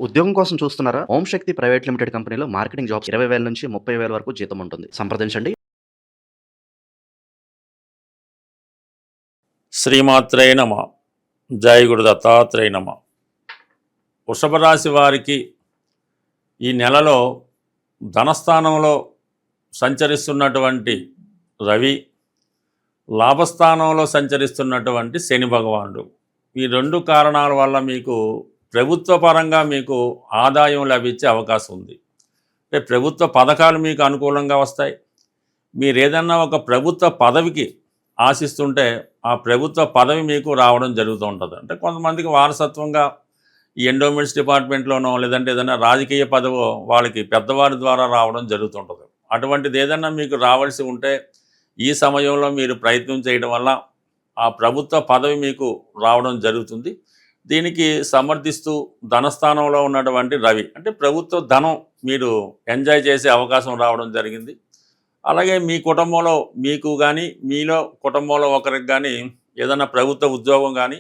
ఉద్యోగం కోసం చూస్తున్నారా? ఓం శక్తి ప్రైవేట్ లిమిటెడ్ కంపెనీలో మార్కెటింగ్ జాబ్స్ 20,000 నుంచి 30,000 వరకు జీతం ఉంటుంది. సంప్రదించండి. శ్రీమాత్రే నమ. జై గురు దత్తాత్రేయ నమ. వృషభ రాశి వారికి ఈ నెలలో ధనస్థానంలో సంచరిస్తున్నటువంటి రవి, లాభస్థానంలో సంచరిస్తున్నటువంటి శని భగవానుడు, ఈ రెండు కారణాల వల్ల మీకు ప్రభుత్వ పరంగా మీకు ఆదాయం లభించే అవకాశం ఉంది. అంటే ప్రభుత్వ పథకాలు మీకు అనుకూలంగా వస్తాయి. మీరు ఏదన్నా ఒక ప్రభుత్వ పదవికి ఆశిస్తుంటే ఆ ప్రభుత్వ పదవి మీకు రావడం జరుగుతూ ఉంటుంది. అంటే కొంతమందికి వారసత్వంగా ఈ ఎండోమెంట్స్ డిపార్ట్మెంట్లోనో లేదంటే ఏదైనా రాజకీయ పదవో వాళ్ళకి పెద్దవారి ద్వారా రావడం జరుగుతుంటుంది. అటువంటిది ఏదన్నా మీకు రావాల్సి ఉంటే ఈ సమయంలో మీరు ప్రయత్నం చేయడం వల్ల ఆ ప్రభుత్వ పదవి మీకు రావడం జరుగుతుంది. దీనికి సమర్థిస్తూ ధనస్థానంలో ఉన్నటువంటి రవి, అంటే ప్రభుత్వ ధనం మీరు ఎంజాయ్ చేసే అవకాశం రావడం జరిగింది. అలాగే మీ కుటుంబంలో మీకు కానీ మీలో కుటుంబంలో ఒకరికి కానీ ఏదైనా ప్రభుత్వ ఉద్యోగం కానీ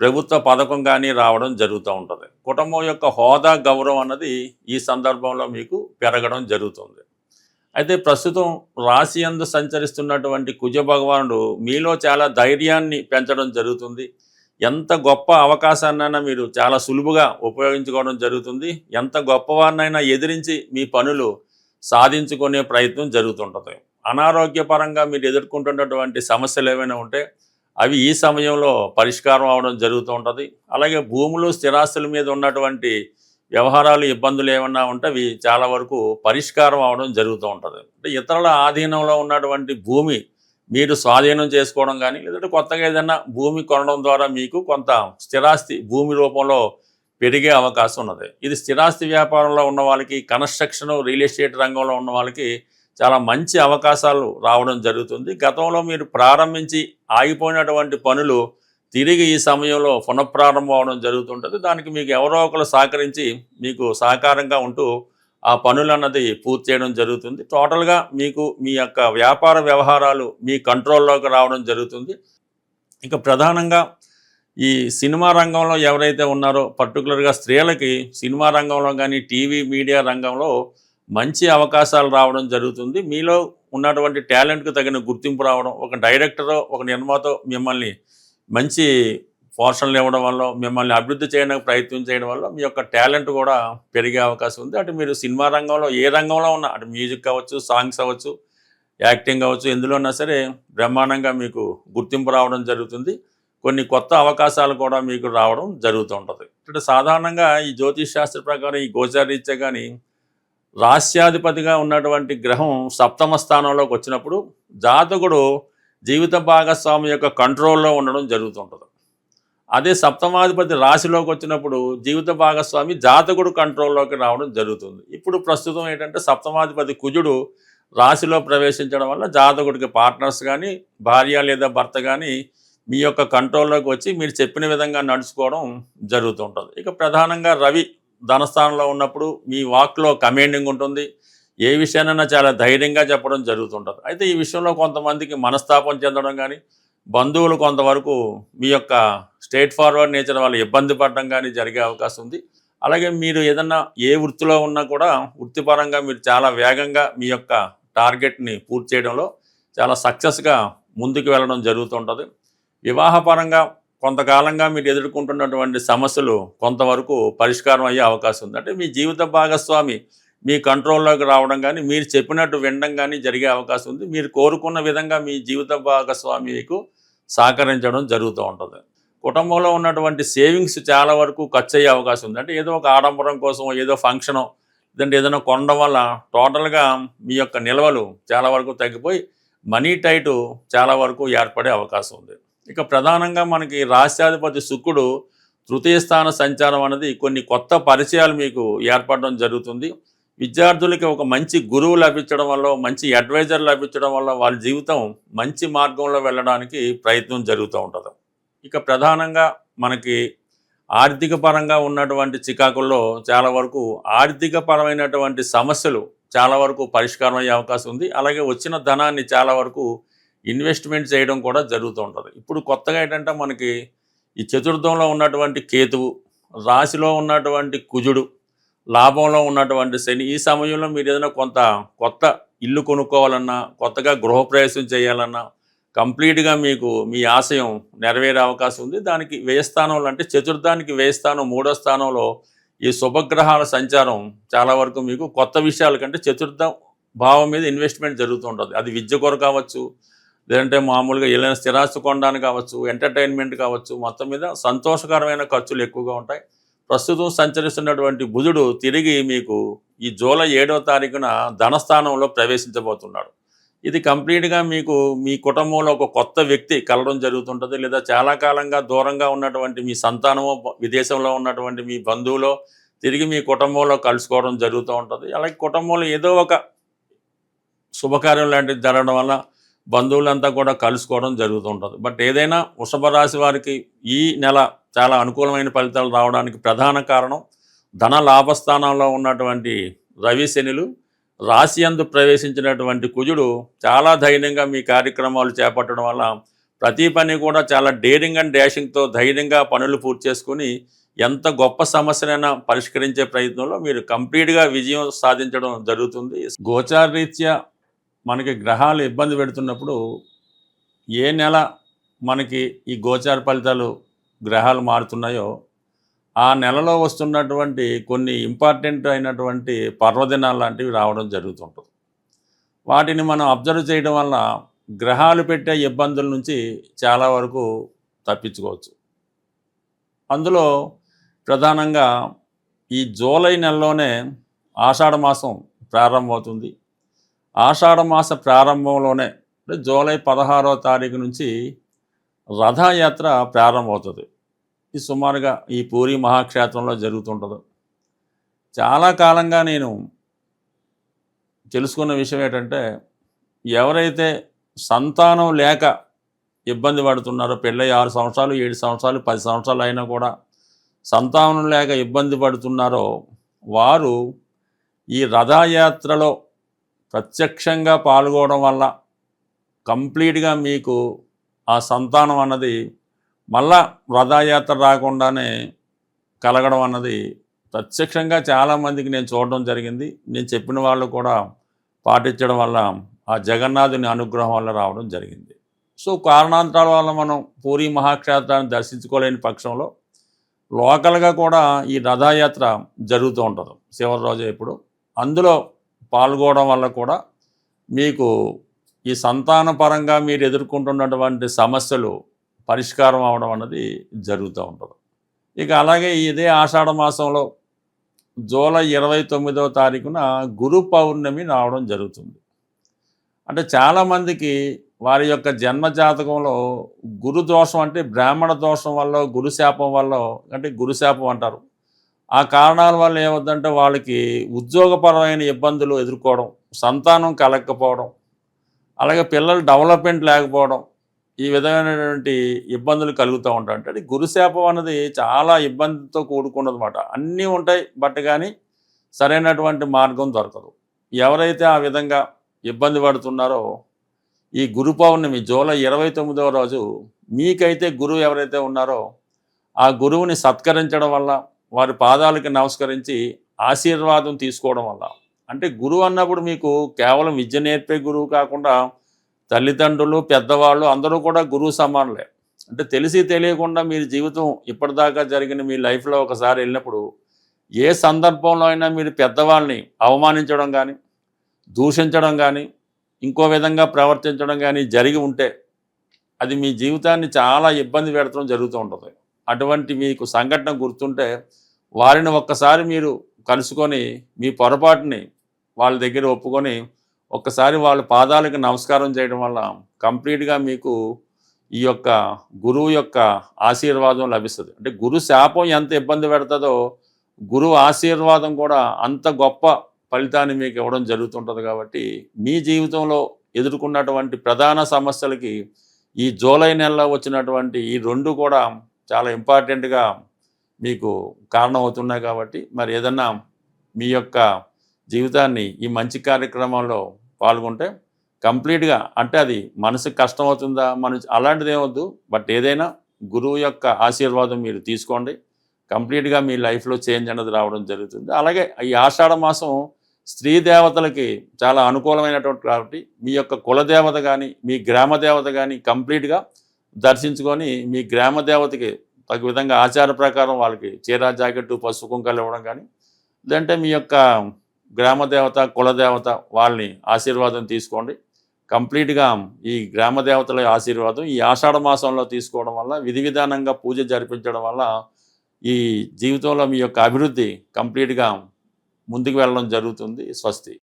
ప్రభుత్వ పథకం కానీ రావడం జరుగుతూ ఉంటుంది. కుటుంబం యొక్క హోదా గౌరవం అన్నది ఈ సందర్భంలో మీకు పెరగడం జరుగుతుంది. అయితే ప్రస్తుతం రాశి యందు సంచరిస్తున్నటువంటి కుజ భగవానుడు మీలో చాలా ధైర్యాన్ని పెంచడం జరుగుతుంది. ఎంత గొప్ప అవకాశాన్నైనా మీరు చాలా సులువుగా ఉపయోగించుకోవడం జరుగుతుంది. ఎంత గొప్పవారినైనా ఎదిరించి మీ పనులు సాధించుకునే ప్రయత్నం జరుగుతుంటుంది. అనారోగ్యపరంగా మీరు ఎదుర్కొంటున్నటువంటి సమస్యలు ఏమైనా ఉంటే అవి ఈ సమయంలో పరిష్కారం అవడం జరుగుతూ ఉంటుంది. అలాగే భూములు స్థిరాస్తుల మీద ఉన్నటువంటి వ్యవహారాలు ఇబ్బందులు ఏమన్నా ఉంటే అవి చాలా వరకు పరిష్కారం అవడం జరుగుతూ ఉంటుంది. అంటే ఇతరుల ఆధీనంలో ఉన్నటువంటి భూమి మీరు స్వాధీనం చేసుకోవడం కానీ లేదంటే కొత్తగా ఏదైనా భూమి కొనడం ద్వారా మీకు కొంత స్థిరాస్తి భూమి రూపంలో పెరిగే అవకాశం ఉన్నది. ఇది స్థిరాస్తి వ్యాపారంలో ఉన్న వాళ్ళకి, కన్స్ట్రక్షన్ రియల్ ఎస్టేట్ రంగంలో ఉన్న వాళ్ళకి చాలా మంచి అవకాశాలు రావడం జరుగుతుంది. గతంలో మీరు ప్రారంభించి ఆగిపోయినటువంటి పనులు తిరిగి ఈ సమయంలో పునఃప్రారంభం అవడం జరుగుతుంటుంది. దానికి మీకు ఎవరో ఒకరు సహకరించి మీకు సహకారంగా ఉంటూ ఆ పనులు అన్నది పూర్తి చేయడం జరుగుతుంది. టోటల్గా మీకు మీ యొక్క వ్యాపార వ్యవహారాలు మీ కంట్రోల్లోకి రావడం జరుగుతుంది. ఇక ప్రధానంగా ఈ సినిమా రంగంలో ఎవరైతే ఉన్నారో పర్టికులర్గా స్త్రీలకి సినిమా రంగంలో కానీ టీవీ మీడియా రంగంలో మంచి అవకాశాలు రావడం జరుగుతుంది. మీలో ఉన్నటువంటి టాలెంట్కి తగిన గుర్తింపు రావడం, ఒక డైరెక్టరో ఒక నిర్మాతో మిమ్మల్ని మంచి పోషణలు ఇవ్వడం వల్ల, మిమ్మల్ని అభివృద్ధి చేయడానికి ప్రయత్నం చేయడం వల్ల మీ యొక్క టాలెంట్ కూడా పెరిగే అవకాశం ఉంది. అటు మీరు సినిమా రంగంలో ఏ రంగంలో ఉన్నా, అటు మ్యూజిక్ అవ్వచ్చు, సాంగ్స్ అవ్వచ్చు, యాక్టింగ్ అవ్వచ్చు, ఎందులో ఉన్నా సరే బ్రహ్మాండంగా మీకు గుర్తింపు రావడం జరుగుతుంది. కొన్ని కొత్త అవకాశాలు కూడా మీకు రావడం జరుగుతూ ఉంటుంది. అంటే సాధారణంగా ఈ జ్యోతిష్ శాస్త్ర ప్రకారం ఈ గోచారీత్యా కానీ రాస్యాధిపతిగా ఉన్నటువంటి గ్రహం సప్తమ స్థానంలోకి వచ్చినప్పుడు జాతకుడు జీవిత భాగస్వామి యొక్క కంట్రోల్లో ఉండడం జరుగుతుంటుంది. అదే సప్తమాధిపతి రాశిలోకి వచ్చినప్పుడు జీవిత భాగస్వామి జాతకుడు కంట్రోల్లోకి రావడం జరుగుతుంది. ఇప్పుడు ప్రస్తుతం ఏంటంటే సప్తమాధిపతి కుజుడు రాశిలో ప్రవేశించడం వల్ల జాతకుడికి పార్ట్నర్స్ కానీ భార్య లేదా భర్త కానీ మీ యొక్క కంట్రోల్లోకి వచ్చి మీరు చెప్పిన విధంగా నడుచుకోవడం జరుగుతూ ఉంటుంది. ఇక ప్రధానంగా రవి ధనస్థానంలో ఉన్నప్పుడు మీ వాక్లో కమాండింగ్ ఉంటుంది. ఏ విషయానైనా చాలా ధైర్యంగా చెప్పడం జరుగుతుంటుంది. అయితే ఈ విషయంలో కొంతమందికి మనస్తాపం చెందడం కానీ, బంధువులు కొంతవరకు మీ యొక్క స్ట్రైట్ ఫార్వర్డ్ నేచర్ వల్ల ఇబ్బంది పడడం కానీ జరిగే అవకాశం ఉంది. అలాగే మీరు ఏదన్నా ఏ వృత్తిలో ఉన్నా కూడా వృత్తిపరంగా మీరు చాలా వేగంగా మీ యొక్క టార్గెట్ని పూర్తి చేయడంలో చాలా సక్సెస్గా ముందుకు వెళ్ళడం జరుగుతుంటుంది. వివాహపరంగా కొంతకాలంగా మీరు ఎదుర్కొంటున్నటువంటి సమస్యలు కొంతవరకు పరిష్కారం అయ్యే అవకాశం ఉంది. అంటే మీ జీవిత భాగస్వామి మీ కంట్రోల్లోకి రావడం కానీ, మీరు చెప్పినట్టు వినడం కానీ జరిగే అవకాశం ఉంది. మీరు కోరుకున్న విధంగా మీ జీవిత భాగస్వామి మీకు సహకరించడం జరుగుతూ ఉంటుంది. కుటుంబంలో ఉన్నటువంటి సేవింగ్స్ చాలా వరకు ఖర్చు అయ్యే అవకాశం ఉంది. అంటే ఏదో ఒక ఆడంబరం కోసం, ఏదో ఫంక్షను, లేదంటే ఏదైనా కొనడం వల్ల టోటల్గా మీ యొక్క నిల్వలు చాలా వరకు తగ్గిపోయి మనీ టైటు చాలా వరకు ఏర్పడే అవకాశం ఉంది. ఇక ప్రధానంగా మనకి రాష్ట్రాధిపతి శుక్రుడు తృతీయ స్థాన సంచారం అనేది కొన్ని కొత్త పరిచయాలు మీకు ఏర్పడడం జరుగుతుంది. విద్యార్థులకి ఒక మంచి గురువు లభించడం వల్ల, మంచి అడ్వైజర్ లభించడం వల్ల వాళ్ళ జీవితం మంచి మార్గంలో వెళ్ళడానికి ప్రయత్నం జరుగుతూ ఉంటుంది. ఇక ప్రధానంగా మనకి ఆర్థిక పరంగా ఉన్నటువంటి చికాకుల్లో చాలా వరకు ఆర్థిక పరమైనటువంటి సమస్యలు చాలా వరకు పరిష్కారం అయ్యే అవకాశం ఉంది. అలాగే వచ్చిన ధనాన్ని చాలా వరకు ఇన్వెస్ట్మెంట్ చేయడం కూడా జరుగుతూ ఉంటుంది. ఇప్పుడు కొత్తగా ఏంటంటే మనకి ఈ చతుర్థంలో ఉన్నటువంటి కేతువు, రాశిలో ఉన్నటువంటి కుజుడు, లాభంలో ఉన్నటువంటి శని. ఈ సమయంలో మీరు ఏదైనా కొత్త ఇల్లు కొనుక్కోవాలన్నా, కొత్తగా గృహప్రవేశం చేయాలన్నా కంప్లీట్గా మీకు మీ ఆశయం నెరవేరే అవకాశం ఉంది. దానికి వ్యయస్థానంలో అంటే చతుర్థానికి వ్యయస్థానం 3వ స్థానంలో ఈ శుభగ్రహాల సంచారం చాలా వరకు మీకు కొత్త విషయాల కంటే చతుర్థ భావం మీద ఇన్వెస్ట్మెంట్ జరుగుతూ ఉంటుంది. అది విద్య కొరకు కావచ్చు, లేదంటే మామూలుగా ఏదైనా స్థిరాస్తి కొనడానికి కావచ్చు, ఎంటర్టైన్మెంట్ కావచ్చు, మొత్తం మీద సంతోషకరమైన ఖర్చులు ఎక్కువగా ఉంటాయి. ప్రస్తుతం సంచరిస్తున్నటువంటి బుధుడు తిరిగి మీకు ఈ జూలై 7వ తారీఖున ధనస్థానంలో ప్రవేశించబోతున్నాడు. ఇది కంప్లీట్గా మీకు మీ కుటుంబంలో ఒక కొత్త వ్యక్తి కలవడం జరుగుతుంటుంది. లేదా చాలా కాలంగా దూరంగా ఉన్నటువంటి మీ సంతానమో, విదేశంలో ఉన్నటువంటి మీ బంధువులో తిరిగి మీ కుటుంబంలో కలుసుకోవడం జరుగుతూ ఉంటుంది. అలాగే కుటుంబంలో ఏదో ఒక శుభకార్యం లాంటిది జరగడం వల్ల బంధువులంతా కూడా కలుసుకోవడం జరుగుతుంటుంది. బట్ ఏదైనా వృషభ రాశి వారికి ఈ నెల చాలా అనుకూలమైన ఫలితాలు రావడానికి ప్రధాన కారణం ధన లాభస్థానంలో ఉన్నటువంటి రవి శనులు, రాశి యందు ప్రవేశించినటువంటి కుజుడు చాలా ధైర్యంగా మీ కార్యక్రమాలు చేపట్టడం వల్ల ప్రతి పని కూడా చాలా డేరింగ్ అండ్ డాషింగ్తో ధైర్యంగా పనులు పూర్తి చేసుకుని ఎంత గొప్ప సమస్యనైనా పరిష్కరించే ప్రయత్నంలో మీరు కంప్లీట్గా విజయం సాధించడం జరుగుతుంది. గోచారరీత్యా మనకి గ్రహాలు ఇబ్బంది పెడుతున్నప్పుడు ఏ నెల మనకి ఈ గోచార ఫలితాలు గ్రహాలు మారుతున్నాయో ఆ నెలలో వస్తున్నటువంటి కొన్ని ఇంపార్టెంట్ అయినటువంటి పర్వదినాలు లాంటివి రావడం జరుగుతుంటుంది. వాటిని మనం అబ్జర్వ్ చేయడం వల్ల గ్రహాలు పెట్టే ఇబ్బందుల నుంచి చాలా వరకు తప్పించుకోవచ్చు. అందులో ప్రధానంగా ఈ జూలై నెలలోనే ఆషాఢ మాసం ప్రారంభమవుతుంది. ఆషాఢ మాస ప్రారంభంలోనే అంటే జూలై 16వ తారీఖు నుంచి రథయాత్ర ప్రారంభమవుతుంది. ఇది సుమారుగా ఈ పూరి మహాక్షేత్రంలో జరుగుతుంటుంది. చాలా కాలంగా నేను తెలుసుకున్న విషయం ఏంటంటే, ఎవరైతే సంతానం లేక ఇబ్బంది పడుతున్నారో, పెళ్ళై 6 సంవత్సరాలు 7 సంవత్సరాలు 10 సంవత్సరాలు అయినా కూడా సంతానం లేక ఇబ్బంది పడుతున్నారో వారు ఈ రథయాత్రలో ప్రత్యక్షంగా పాల్గొనడం వల్ల కంప్లీట్గా మీకు ఆ సంతానం అన్నది మళ్ళా రథయాత్ర రాకుండానే కలగడం అన్నది ప్రత్యక్షంగా చాలామందికి నేను చూడడం జరిగింది. నేను చెప్పిన వాళ్ళు కూడా పాటించడం వల్ల ఆ జగన్నాథుని అనుగ్రహం వల్ల రావడం జరిగింది. సో కారణాంతరాల వల్ల మనం పూరి మహాక్షేత్రాన్ని దర్శించుకోలేని పక్షంలో లోకల్గా కూడా ఈ రథయాత్ర జరుగుతూ ఉంటుంది చివరి రోజు ఎప్పుడు. అందులో పాల్గొనడం వల్ల కూడా మీకు ఈ సంతాన పరంగా మీరు ఎదుర్కొంటున్నటువంటి సమస్యలు పరిష్కారం అవడం అన్నది జరుగుతూ ఉంటుంది. ఇక అలాగే ఇదే ఆషాఢ మాసంలో జూలై 29వ తారీఖున గురు పౌర్ణమి రావడం జరుగుతుంది. అంటే చాలామందికి వారి యొక్క జన్మ జాతకంలో గురు దోషం అంటే బ్రాహ్మణ దోషం వల్ల, గురుశాపం వల్ల, అంటే గురుశాపం అంటారు. ఆ కారణాల వల్ల ఏమవుతుందంటే వాళ్ళకి ఉద్యోగపరమైన ఇబ్బందులు ఎదుర్కోవడం, సంతానం కలగకపోవడం, అలాగే పిల్లల డెవలప్మెంట్ లేకపోవడం, ఈ విధమైనటువంటి ఇబ్బందులు కలుగుతూ ఉంటాయి. అంటే గురుశాపం అన్నది చాలా ఇబ్బందితో కూడుకున్నదన్నమాట. అన్నీ ఉంటాయి బట్ కానీ సరైనటువంటి మార్గం దొరకదు. ఎవరైతే ఆ విధంగా ఇబ్బంది పడుతున్నారో ఈ గురు పౌర్ణమి జూలై 29వ రోజు మీకైతే గురువు ఎవరైతే ఉన్నారో ఆ గురువుని సత్కరించడం వల్ల, వారి పాదాలకి నమస్కరించి ఆశీర్వాదం తీసుకోవడం వల్ల, అంటే గురువు అన్నప్పుడు మీకు కేవలం విద్య నేర్పే గురువు కాకుండా తల్లిదండ్రులు, పెద్దవాళ్ళు అందరూ కూడా గురువు సమానులే. అంటే తెలిసి తెలియకుండా మీరు జీవితం ఇప్పటిదాకా జరిగిన మీ లైఫ్లో ఒకసారి వెళ్ళినప్పుడు ఏ సందర్భంలో అయినా మీరు పెద్దవాళ్ళని అవమానించడం కానీ, దూషించడం కానీ, ఇంకో విధంగా ప్రవర్తించడం కానీ జరిగి ఉంటే అది మీ జీవితాన్ని చాలా ఇబ్బంది పెడతాం జరుగుతూ ఉంటుంది. అటువంటి మీకు సంఘటన గుర్తుంటే వారిని ఒక్కసారి మీరు కలుసుకొని మీ పొరపాటుని వాళ్ళ దగ్గర ఒప్పుకొని ఒక్కసారి వాళ్ళ పాదాలకు నమస్కారం చేయడం వల్ల కంప్లీట్గా మీకు ఈ యొక్క గురువు యొక్క ఆశీర్వాదం లభిస్తుంది. అంటే గురు శాపం ఎంత ఇబ్బంది పెడుతుందో గురువు ఆశీర్వాదం కూడా అంత గొప్ప ఫలితాన్ని మీకు ఇవ్వడం జరుగుతుంటుంది. కాబట్టి మీ జీవితంలో ఎదుర్కొన్నటువంటి ప్రధాన సమస్యలకి ఈ జూలై నెలలో వచ్చినటువంటి ఈ 2 కూడా చాలా ఇంపార్టెంట్గా మీకు కారణం అవుతున్నాయి. కాబట్టి మరి ఏదన్నా మీ యొక్క జీవితాన్ని ఈ మంచి కార్యక్రమంలో పాల్గొంటే కంప్లీట్గా, అంటే అది మనసుకు కష్టం అవుతుందా, అలాంటిది ఏమొద్దు, బట్ ఏదైనా గురువు యొక్క ఆశీర్వాదం మీరు తీసుకోండి. కంప్లీట్గా మీ లైఫ్లో చేంజ్ అనేది రావడం జరుగుతుంది. అలాగే ఈ ఆషాఢ మాసం స్త్రీ దేవతలకి చాలా అనుకూలమైనటువంటి కాబట్టి మీ యొక్క కులదేవత కానీ మీ గ్రామ దేవత కానీ కంప్లీట్గా దర్శించుకొని మీ గ్రామ దేవతకి తగు విధంగా ఆచార ప్రకారం వాళ్ళకి చీర జాకెట్టు పసుపు కుంకాలు ఇవ్వడం కానీ, లేదంటే మీ యొక్క గ్రామ దేవత కులదేవత వాళ్ళని ఆశీర్వాదం తీసుకోండి. కంప్లీట్గా ఈ గ్రామ దేవతల ఆశీర్వాదం ఈ ఆషాఢ మాసంలో తీసుకోవడం వల్ల విధి విధానంగా పూజ జరిపించడం వల్ల ఈ జీవితంలో మీ యొక్క అభివృద్ధి కంప్లీట్గా ముందుకు వెళ్ళడం జరుగుతుంది. స్వస్తి.